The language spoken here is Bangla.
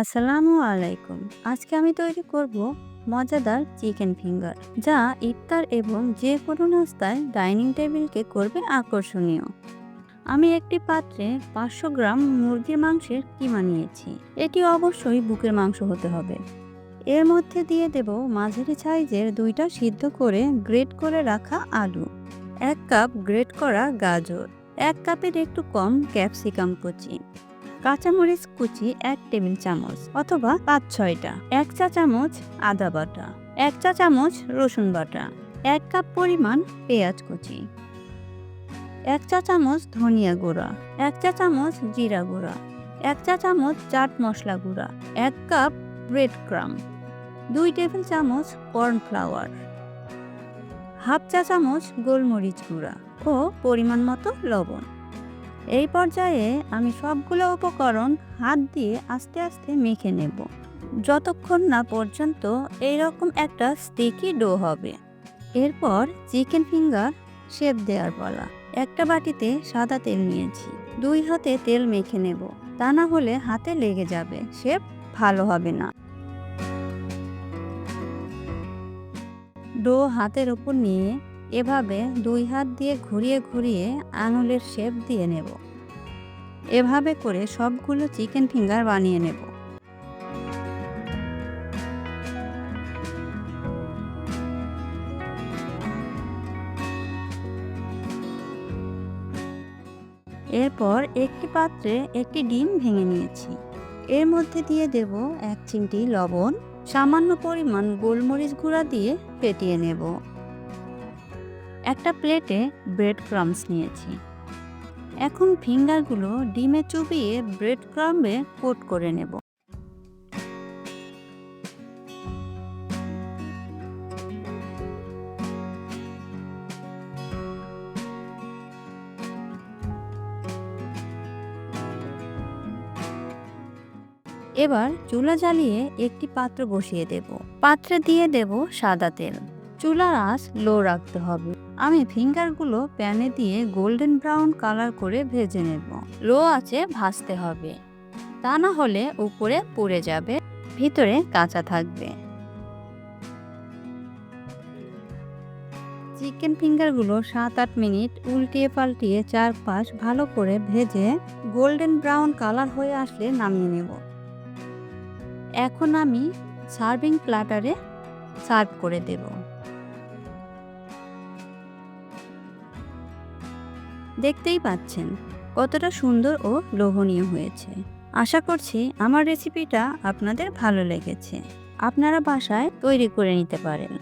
আসসালামু আলাইকুম। আজকে আমি তৈরি করব মজাদার চিকেন ফিঙ্গার, যা ইফতার এবং যে কোনো নাস্তায় ডাইনিং টেবিলকে করবে আকর্ষণীয়। আমি একটি পাত্রে 500 গ্রাম মুরগির মাংসের কিমা নিয়েছি। এটি অবশ্যই বুকের মাংস হতে হবে। এর মধ্যে দিয়ে দেব মাঝারি সাইজের 2টা সিদ্ধ করে গ্রেট করে রাখা আলু, 1 কাপ গ্রেট করা গাজর, 1 কাপের একটু কম ক্যাপসিকাম কুচি, কাঁচামরিচ কুচি 1 টেবিল চামচ অথবা 5-6টা, 1 চা চামচ আদা বাটা, 1 চা চামচ রসুন বাটা, 1 কাপ পরিমাণ পেঁয়াজ কুচি, 1 চা চামচ ধনিয়া গুঁড়া, 1 চা চামচ জিরা গুঁড়া, 1 চা চামচ চাট মশলা গুঁড়া, 1 কাপ ব্রেড ক্রাম, 2 টেবিল চামচ কর্নফ্লাওয়ার, হাফ চা চামচ গোলমরিচ গুঁড়া ও পরিমাণ মতো লবণ। এই পর্যায়ে আমি সবগুলো উপকরণ হাত দিয়ে আস্তে আস্তে মেখে নেব, যতক্ষণ না পর্যন্ত এইরকম একটা স্টিকি ডো হবে। এরপর চিকেন ফিঙ্গার শেপ দেওয়ার পালা। একটা বাটিতে সাদা তেল নিয়েছি, 2 হাতে তেল মেখে নেব, তা না হলে হাতে লেগে যাবে, শেপ ভালো হবে না। ডো হাতের উপর নিয়ে এভাবে 2 হাত দিয়ে ঘুরিয়ে ঘুরিয়ে আঙুলের শেপ দিয়ে নেব। এভাবে করে সবগুলো চিকেন ফিঙ্গার বানিয়ে নেব। এরপর একটি পাত্রে একটি ডিম ভেঙে নিয়েছি। এর মধ্যে দিয়ে দেব 1 চিমটি লবণ, সামান্য পরিমাণ গোলমরিচ গুঁড়া দিয়ে ফেটিয়ে নেব। একটা প্লেটে ব্রেড ক্রাম্বস নিয়েছি। এখন ফিঙ্গারগুলো ডিমে চুবিয়ে ব্রেড ক্রাম্বে কোট করে নেব। এবার চুলা জ্বালিয়ে একটি পাত্র বসিয়ে দেব। পাত্রে দিয়ে দেব সাদা তেল। চুলার আঁচ লো রাখতে হবে। আমি ফিঙ্গারগুলো প্যানে দিয়ে গোল্ডেন ব্রাউন কালার করে ভেজে নেব। লো আঁচে ভাজতে হবে, তা না হলে উপরে পুড়ে যাবে, ভিতরে কাঁচা থাকবে। চিকেন ফিঙ্গারগুলো 7-8 মিনিট উল্টিয়ে পাল্টিয়ে চারপাশ ভালো করে ভেজে গোল্ডেন ব্রাউন কালার হয়ে আসলে নামিয়ে নেব। এখন আমি সার্ভিং প্ল্যাটারে সার্ভ করে দেব। দেখতেই পাচ্ছেন কতটা সুন্দর ও লোভনীয় হয়েছে। আশা করছি আমার রেসিপিটা আপনাদের ভালো লেগেছে। আপনারা বাসায় তৈরি করে নিতে পারেন।